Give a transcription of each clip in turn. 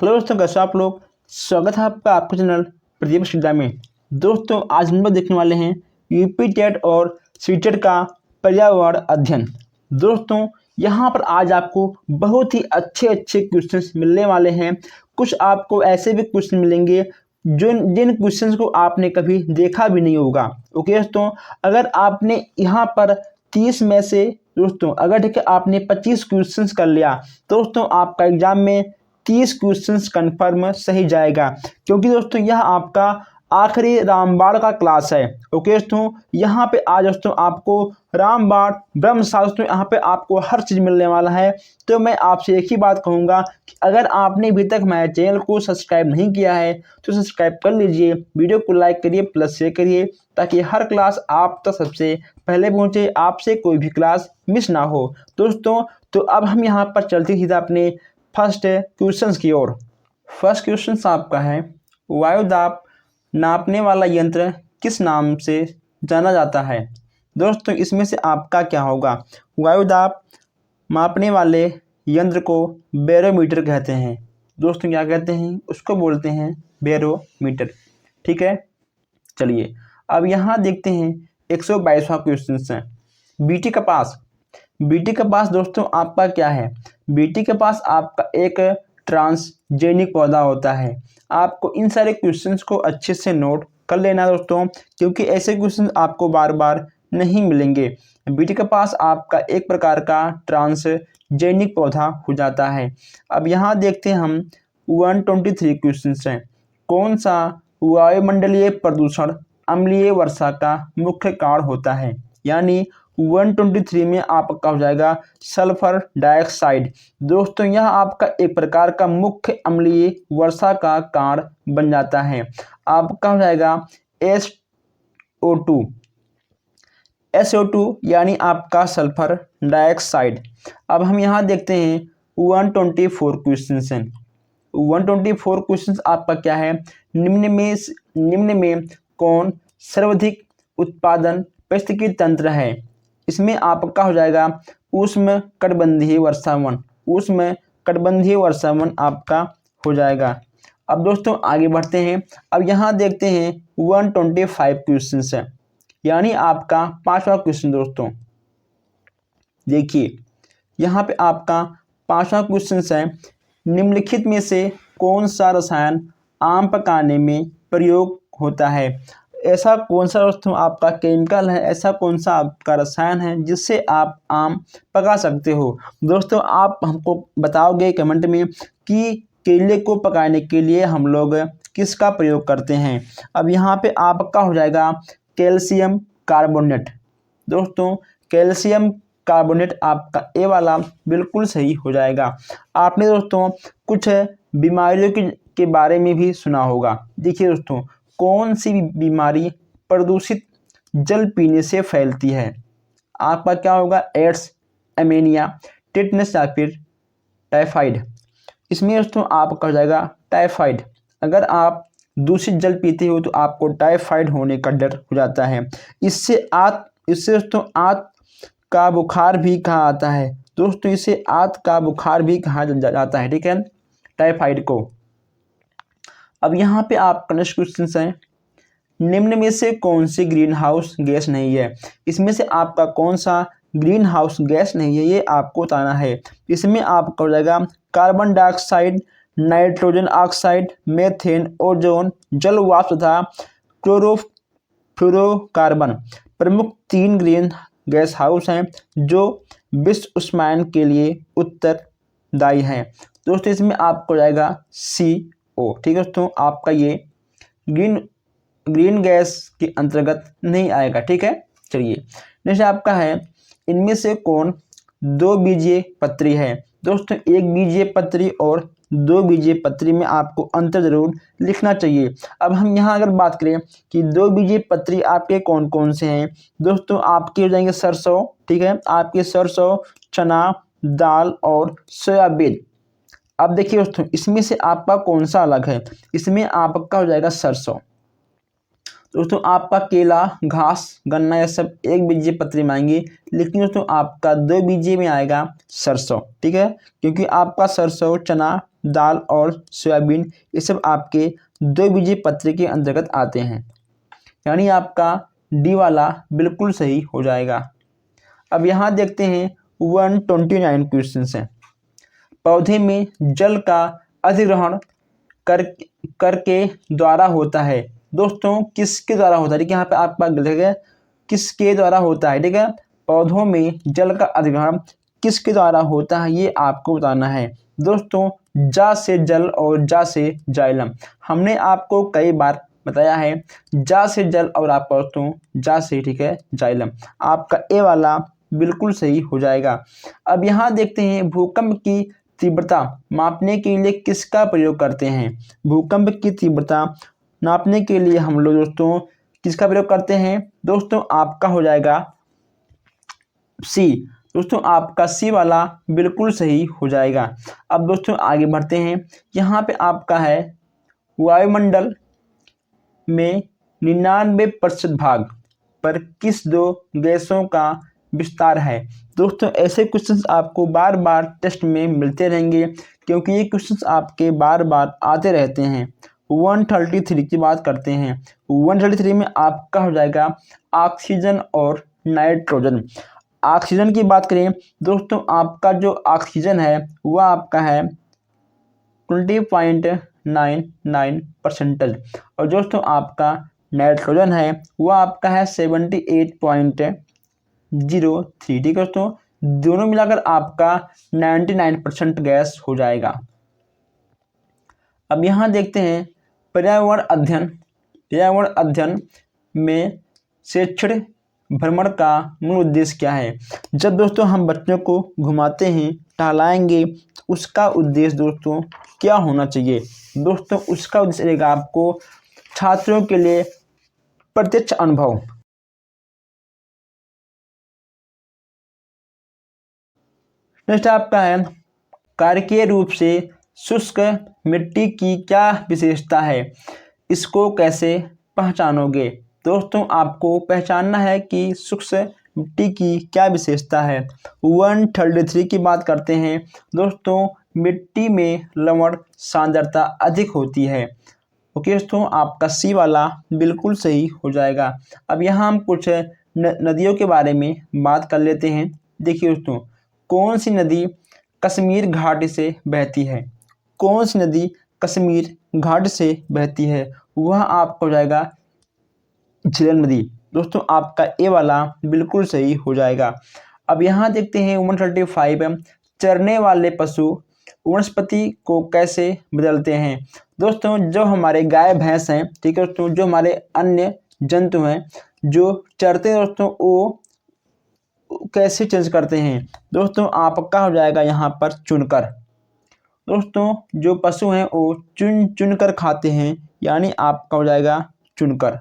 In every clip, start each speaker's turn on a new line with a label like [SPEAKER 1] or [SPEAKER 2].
[SPEAKER 1] Hello दोस्तों, कैसे आप लोग। स्वागत है आपका आपके चैनल प्रदीप सिद्धा में। दोस्तों आज हम लोग देखने वाले हैं यूपी टेट और सीटेट का पर्यावरण अध्ययन। दोस्तों यहाँ पर आज आपको बहुत ही अच्छे क्वेश्चंस मिलने वाले हैं। कुछ आपको ऐसे भी क्वेश्चन मिलेंगे जिन क्वेश्चंस को आपने कभी देखा भी नहीं होगा। ओके दोस्तों, अगर आपने यहाँ पर 30 में से दोस्तों अगर ठीक है आपने 25 क्वेश्चंस कर लिया तो दोस्तों आपका एग्जाम में 30 क्वेश्चंस कन्फर्म सही जाएगा, क्योंकि दोस्तों यह आपका आखिरी रामबाण का क्लास है। ओके दोस्तों, यहाँ पे आज दोस्तों आपको रामबाण ब्रह्मशास्त्र यहाँ पे आपको हर चीज़ मिलने वाला है। तो मैं आपसे एक ही बात कहूँगा कि अगर आपने अभी तक मेरे चैनल को सब्सक्राइब नहीं किया है तो सब्सक्राइब कर लीजिए, वीडियो को लाइक करिए प्लस शेयर करिए, ताकि हर क्लास आप तक सबसे पहले पहुँचे, आपसे कोई भी क्लास मिस ना हो। दोस्तों तो अब हम यहाँ पर चलते सीधा अपने फर्स्ट क्वेश्चंस की ओर। फर्स्ट क्वेश्चन आपका है, वायुदाब नापने वाला यंत्र किस नाम से जाना जाता है। दोस्तों इसमें से आपका क्या होगा। वायुदाब मापने वाले यंत्र को बैरोमीटर कहते हैं। दोस्तों क्या कहते हैं, उसको बोलते हैं बैरोमीटर। ठीक है, चलिए अब यहाँ देखते हैं 122वां क्वेश्चन है, बीटी कपास दोस्तों आपका क्या है। बीटी कपास आपका एक ट्रांसजेनिक पौधा होता है। आपको इन सारे क्वेश्चंस को अच्छे से नोट कर लेना दोस्तों, क्योंकि ऐसे क्वेश्चन आपको बार बार नहीं मिलेंगे। बीटी कपास आपका एक प्रकार का ट्रांसजेनिक पौधा हो जाता है। अब यहाँ देखते हैं हम 123 क्वेश्चन हैं। कौन सा वायुमंडलीय प्रदूषण अम्लीय वर्षा का मुख्य कारण होता है। यानी 123 में आपका हो जाएगा सल्फर डाइऑक्साइड। दोस्तों यह आपका एक प्रकार का मुख्य अम्लीय वर्षा का कारण बन जाता है। आपका हो जाएगा SO2 यानी आपका सल्फर डाइऑक्साइड। अब हम यहाँ देखते हैं 124 क्वेश्चन हैं। 124 क्वेश्चन आपका क्या है, निम्न में कौन सर्वाधिक उत्पादन पारिस्थितिकी तंत्र है। इसमें आपका हो जाएगा उष्णकटिबंधीय वर्षावन आपका हो जाएगा। अब दोस्तों आगे बढ़ते हैं। अब यहाँ देखते हैं 125 क्वेश्चन है, यानी आपका 5वां क्वेश्चन। दोस्तों देखिए यहाँ पे आपका 5वां क्वेश्चन है, निम्नलिखित में से कौन सा रसायन आम पकाने में प्रयोग होता है। ऐसा कौन सा दोस्तों आपका केमिकल है, ऐसा कौन सा आपका रसायन है जिससे आप आम पका सकते हो। दोस्तों आप हमको बताओगे कमेंट में कि केले को पकाने के लिए हम लोग किसका प्रयोग करते हैं। अब यहाँ पे आपका हो जाएगा कैल्शियम कार्बोनेट। दोस्तों कैल्शियम कार्बोनेट आपका ए वाला बिल्कुल सही हो जाएगा। आपने दोस्तों कुछ बीमारियों के बारे में भी सुना होगा। देखिए दोस्तों, कौन सी बीमारी प्रदूषित जल पीने से फैलती है। आपका क्या होगा, एड्स, एनीमिया, टिटनेस या फिर टाइफाइड। इसमें दोस्तों आपका हो जाएगा टाइफाइड। अगर आप दूषित जल पीते हो तो आपको टाइफाइड होने का डर हो जाता है। इससे दोस्तों आंत का बुखार भी कहा आता है। दोस्तों इसे आंत का बुखार भी कहा जाता है, ठीक है, टाइफाइड को। अब यहाँ पे आपका नेक्स्ट क्वेश्चन है, निम्न में से कौन सी ग्रीन हाउस गैस नहीं है। इसमें से आपका कौन सा ग्रीन हाउस गैस नहीं है, ये आपको बताना है। इसमें आपका हो जाएगा carbon dioxide, nitrogen oxide, methane, ozone, जल वाष्प तथा क्लोरोफ्लोरोकार्बन प्रमुख 3 ग्रीन गैस हाउस हैं जो विश्व उष्मायन के लिए उत्तरदायी हैं। दोस्तों इसमें आपको हो जाएगा CO। ठीक है दोस्तों, आपका ये ग्रीन गैस के अंतर्गत नहीं आएगा। ठीक है, चलिए नेक्स्ट आपका है, इनमें से कौन 2 बीजीय पत्री है। दोस्तों 1 बीजीय पत्री और 2 बीजीय पत्री में आपको अंतर जरूर लिखना चाहिए। अब हम यहाँ अगर बात करें कि 2 बीजीय पत्री आपके कौन कौन से हैं। दोस्तों आपके हो जाएंगे सरसों, ठीक है, आपके सरसों, चना दाल और सोयाबीन। अब देखिए दोस्तों इसमें से आपका कौन सा अलग है। इसमें आपका हो जाएगा सरसों। दोस्तों आपका केला, घास, गन्ना ये सब एक बीजीय पत्री में आएंगे, लेकिन दोस्तों आपका 2 बीजीय में आएगा सरसों। ठीक है, क्योंकि आपका सरसों, चना दाल और सोयाबीन ये सब आपके 2 बीजीय पत्री के अंतर्गत आते हैं, यानी आपका डी वाला बिल्कुल सही हो जाएगा। अब यहाँ देखते हैं 129 क्वेश्चन हैं। पौधे में जल का अधिग्रहण करके द्वारा होता है। दोस्तों किसके द्वारा होता है? देखिए यहाँ पे आपका गलत है, किसके द्वारा होता है। ठीक है, पौधों में जल का अधिग्रहण किसके द्वारा होता है ये आपको बताना है। दोस्तों जा से जल और जा से जाइलम, हमने आपको कई बार बताया है। जा से जल और आपका दोस्तों जा से, ठीक है, जाइलम, आपका ए वाला बिल्कुल सही हो जाएगा। अब यहाँ देखते हैं भूकंप की तीव्रता मापने के लिए किसका प्रयोग करते हैं। भूकंप की तीव्रता नापने के लिए हम लोग दोस्तों किसका प्रयोग करते हैं? दोस्तों आपका हो जाएगा सी। दोस्तों आपका सी वाला बिल्कुल सही हो जाएगा। अब दोस्तों आगे बढ़ते हैं। यहाँ पे आपका है वायुमंडल में 99% भाग पर किस 2 गैसों का विस्तार है। दोस्तों ऐसे क्वेश्चंस आपको बार बार टेस्ट में मिलते रहेंगे, क्योंकि ये क्वेश्चंस आपके बार बार आते रहते हैं। 133 की बात करते हैं। 133 में आपका हो जाएगा ऑक्सीजन और नाइट्रोजन। ऑक्सीजन की बात करें दोस्तों, आपका जो ऑक्सीजन है वह आपका है 20.99%, और दोस्तों आपका नाइट्रोजन है वह आपका है 78.03। ठीक है दोस्तों, दोनों मिलाकर आपका 99% गैस हो जाएगा। अब यहाँ देखते हैं पर्यावरण अध्ययन। पर्यावरण अध्ययन में शैक्षणिक भ्रमण का मूल उद्देश्य क्या है। जब दोस्तों हम बच्चों को घुमाते हैं, टहलाएंगे, तो उसका उद्देश्य दोस्तों क्या होना चाहिए। दोस्तों उसका उद्देश्य रहेगा आपको छात्रों के लिए प्रत्यक्ष अनुभव। नेक्स्ट आपका है कार्कीय रूप से शुष्क मिट्टी की क्या विशेषता है, इसको कैसे पहचानोगे। दोस्तों आपको पहचानना है कि शुष्क मिट्टी की क्या विशेषता है। 133 की बात करते हैं। दोस्तों मिट्टी में लवण सांद्रता अधिक होती है। ओके दोस्तों आपका सी वाला बिल्कुल सही हो जाएगा। अब यहाँ हम कुछ नदियों के बारे में बात कर लेते हैं। देखिए दोस्तों, कौन सी नदी कश्मीर घाट से बहती है। कौन सी नदी कश्मीर घाट से बहती है, वह आपको हो जाएगा झीलम नदी। दोस्तों आपका ए वाला बिल्कुल सही हो जाएगा। अब यहाँ देखते हैं 135 चरने वाले पशु वनस्पति को कैसे बदलते हैं। दोस्तों जो हमारे गाय भैंस हैं, ठीक है दोस्तों, जो हमारे अन्य जंतु हैं जो चरते हैं दोस्तों, वो कैसे चेंज करते हैं। दोस्तों आपका हो जाएगा यहाँ पर चुनकर। दोस्तों जो पशु हैं वो चुन चुन कर खाते हैं, यानी आपका हो जाएगा चुनकर।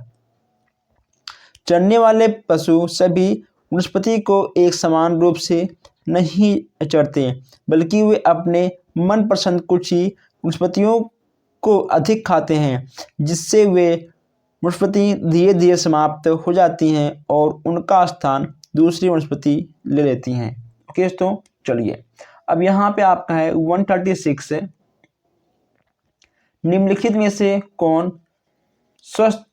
[SPEAKER 1] चरने वाले पशु सभी वनस्पति को एक समान रूप से नहीं चरते, बल्कि वे अपने मनपसंद कुछ ही वनस्पतियों को अधिक खाते हैं, जिससे वे वनस्पति धीरे धीरे समाप्त हो जाती हैं और उनका स्थान दूसरी वनस्पति ले लेती हैं। ओके दोस्तों, चलिए अब यहाँ पे आपका है 136 निम्नलिखित में से कौन स्वस्थ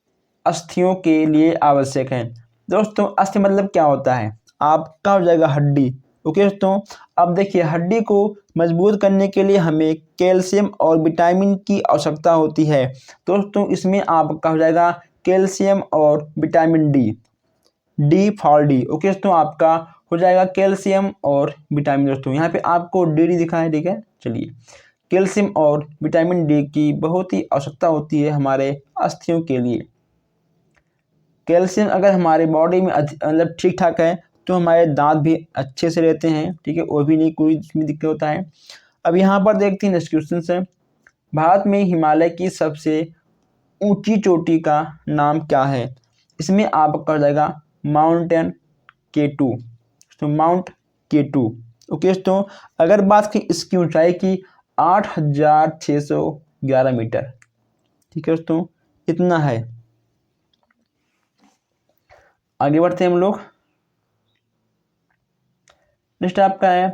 [SPEAKER 1] अस्थियों के लिए आवश्यक है। दोस्तों अस्थि मतलब क्या होता है, आपका हो जाएगा हड्डी। ओके दोस्तों, अब देखिए हड्डी को मजबूत करने के लिए हमें कैल्शियम और विटामिन की आवश्यकता होती है। दोस्तों इसमें आपका हो जाएगा कैल्शियम और vitamin D, D for D. Okay दोस्तों, आपका हो जाएगा कैल्शियम और विटामिन। दोस्तों यहाँ पे आपको डी दिखा है, ठीक है। चलिए, कैल्शियम और विटामिन डी की बहुत ही आवश्यकता होती है हमारे अस्थियों के लिए। कैल्शियम अगर हमारे बॉडी में मतलब ठीक ठाक है तो हमारे दांत भी अच्छे से रहते हैं, ठीक है, वो भी नहीं कोई इसमें दिक्कत होता है। अब यहाँ पर देखते हैं नेक्स्ट क्वेश्चन से, भारत में हिमालय की सबसे ऊंची चोटी का नाम क्या है। इसमें आपका हो जाएगा माउंटेन K2, तो माउंट K2। ओके दोस्तों, अगर बात की इसकी ऊंचाई की 8611 मीटर, ठीक है दोस्तों, इतना है। आगे बढ़ते हैं हम लोग। नेक्स्ट आपका है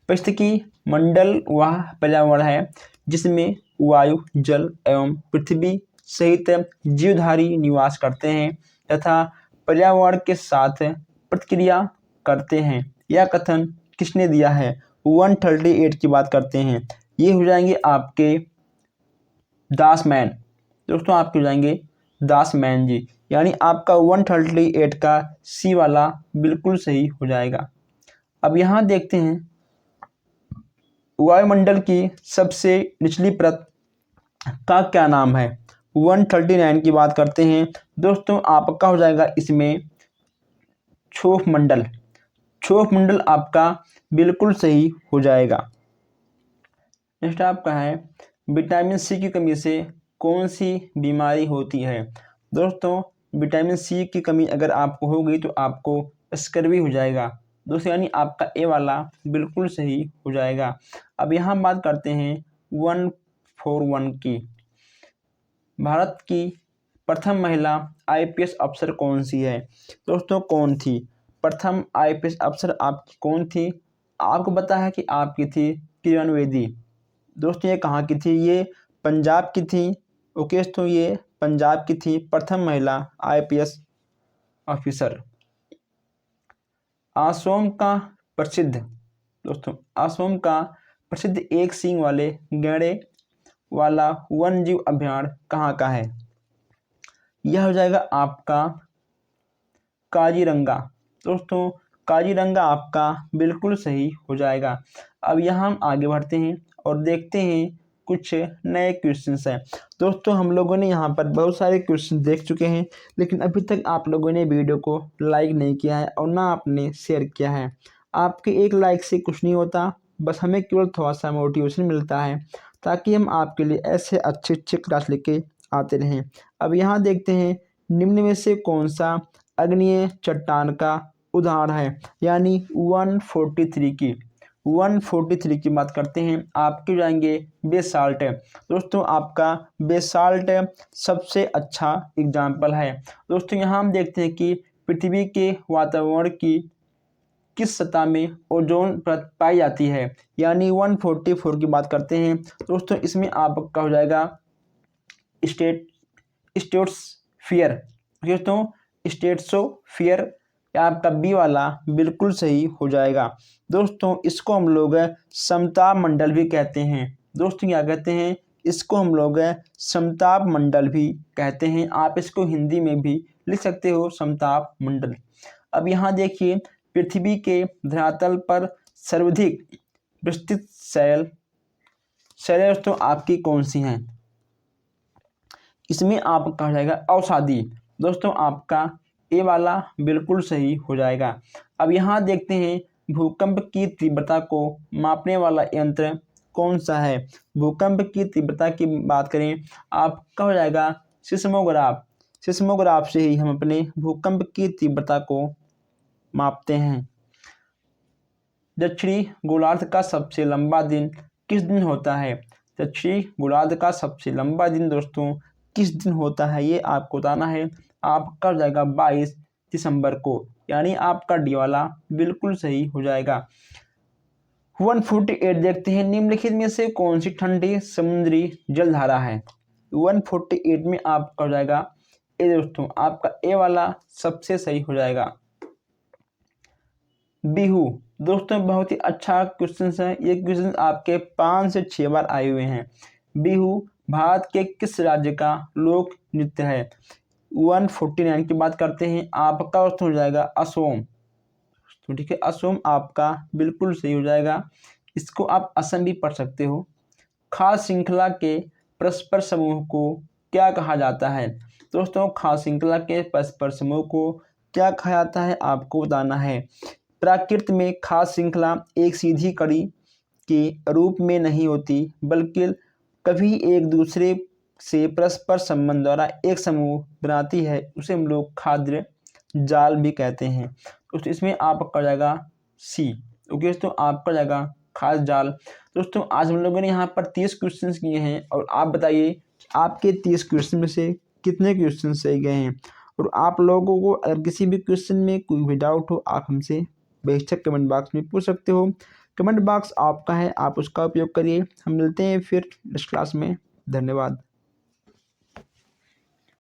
[SPEAKER 1] पारिस्थितिकी मंडल वह पर्यावरण है जिसमें वायु, जल एवं पृथ्वी सहित जीवधारी निवास करते हैं तथा पर्यावरण के साथ प्रतिक्रिया करते हैं। यह कथन किसने दिया है? 138 की बात करते हैं। ये हो जाएंगे आपके दासमैन। दोस्तों आपके हो जाएंगे दासमैन जी, यानी आपका 138 का सी वाला बिल्कुल सही हो जाएगा। अब यहाँ देखते हैं वायुमंडल की सबसे निचली परत का क्या नाम है? 139 की बात करते हैं। दोस्तों आपका हो जाएगा इसमें क्षोभ मंडल। क्षोभ मंडल आपका बिल्कुल सही हो जाएगा। नेक्स्ट आपका है विटामिन सी की कमी से कौन सी बीमारी होती है? दोस्तों विटामिन सी की कमी अगर आपको होगी तो आपको स्कर्वी हो जाएगा। दोस्तों यानी आपका ए वाला बिल्कुल सही हो जाएगा। अब यहाँ बात करते हैं 141 की। भारत की प्रथम महिला आईपीएस अफसर कौन सी है? दोस्तों कौन थी प्रथम आईपीएस अफसर? आपकी कौन थी? आपको पता है कि आपकी थी किरण बेदी। दोस्तों ये कहाँ की थी? ये पंजाब की थी। ओके दोस्तों ये पंजाब की थी प्रथम महिला आईपीएस ऑफिसर। असम का प्रसिद्ध दोस्तों असम का प्रसिद्ध एक सींग वाले गैंडे वाला वन जीव अभयारण्य कहाँ का है? यह हो जाएगा आपका काजीरंगा। दोस्तों काजीरंगा आपका बिल्कुल सही हो जाएगा। अब यहाँ हम आगे बढ़ते हैं और देखते हैं कुछ नए क्वेश्चंस हैं। दोस्तों हम लोगों ने यहाँ पर बहुत सारे क्वेश्चन देख चुके हैं, लेकिन अभी तक आप लोगों ने वीडियो को लाइक नहीं किया है और ना आपने शेयर किया है। आपके एक लाइक से कुछ नहीं होता, बस हमें केवल थोड़ा सा मोटिवेशन मिलता है ताकि हम आपके लिए ऐसे अच्छे अच्छे क्लास लेके आते रहें। अब यहाँ देखते हैं निम्न में से कौन सा अग्निय चट्टान का उदाहरण है, यानी 143 की 143 की बात करते हैं। आपके जाएंगे बेसाल्ट। दोस्तों आपका बेसाल्ट सबसे अच्छा एग्जाम्पल है। दोस्तों यहाँ हम देखते हैं कि पृथ्वी के वातावरण की किस सतह में ओजोन परत पाई जाती है, यानी 144 की बात करते हैं। दोस्तों इसमें आपका हो जाएगा स्ट्रेटोस्फियर। दोस्तों स्ट्रेटोस्फियर आपका बी वाला बिल्कुल सही हो जाएगा। दोस्तों इसको हम लोग समताप मंडल भी कहते हैं। दोस्तों क्या कहते हैं? इसको हम लोग समताप मंडल भी कहते हैं। आप इसको हिंदी में भी लिख सकते हो समताप मंडल। अब यहाँ देखिए पृथ्वी के धरातल पर सर्वाधिक विस्तृत शैल दोस्तों आपकी कौन सी हैं? इसमें आपका हो जाएगा अवसादी। दोस्तों आपका ए वाला बिल्कुल सही हो जाएगा। अब यहाँ देखते हैं भूकंप की तीव्रता को मापने वाला यंत्र कौन सा है? भूकंप की तीव्रता की बात करें आपका हो जाएगा सिस्मोग्राफ। सिस्मोग्राफ से ही हम अपने भूकंप की तीव्रता को मापते हैं। दक्षिणी गोलार्ध का सबसे लंबा दिन किस दिन होता है? दक्षिणी गोलार्ध का सबसे लंबा दिन दोस्तों किस दिन होता है ये आपको बताना है। आपका हो जाएगा 22 दिसंबर को, यानी आपका डी वाला बिल्कुल सही हो जाएगा। 148 देखते हैं निम्नलिखित में से कौन सी ठंडी समुद्री जलधारा है? 148 में आपका हो जाएगा ए दोस्तों, आपका ए वाला सबसे सही हो जाएगा। बिहू दोस्तों बहुत ही अच्छा क्वेश्चन है। ये क्वेश्चन आपके 5 से 6 बार आए हुए हैं। बिहू भारत के किस राज्य का लोक नृत्य है? 149 की बात करते हैं। आपका उत्तर हो जाएगा असम। तो ठीक है असम आपका बिल्कुल सही हो जाएगा। इसको आप असम भी पढ़ सकते हो। खास श्रृंखला के परस्पर समूह को क्या कहा जाता है? दोस्तों खास श्रृंखला के परस्पर समूह को क्या कहा जाता है आपको बताना है। प्रकृति में खास श्रृंखला एक सीधी कड़ी के रूप में नहीं होती, बल्कि कभी एक दूसरे से परस्पर संबंध द्वारा एक समूह बनाती है। उसे हम लोग खाद्य जाल भी कहते हैं। तो इसमें आपका जाएगा सी। ओके दोस्तों आपका जाएगा खास जाल। दोस्तों आज हम लोगों ने यहाँ पर 30 क्वेश्चन किए हैं और आप बताइए आपके 30 क्वेश्चन में से कितने क्वेश्चन सही गए हैं। और आप लोगों को अगर किसी भी क्वेश्चन में कोई भी डाउट हो, आप हमसे बेशक कमेंट बॉक्स में पूछ सकते हो। कमेंट बॉक्स आपका है, आप उसका उपयोग करिए। हम मिलते हैं फिर नेक्स्ट क्लास में। धन्यवाद।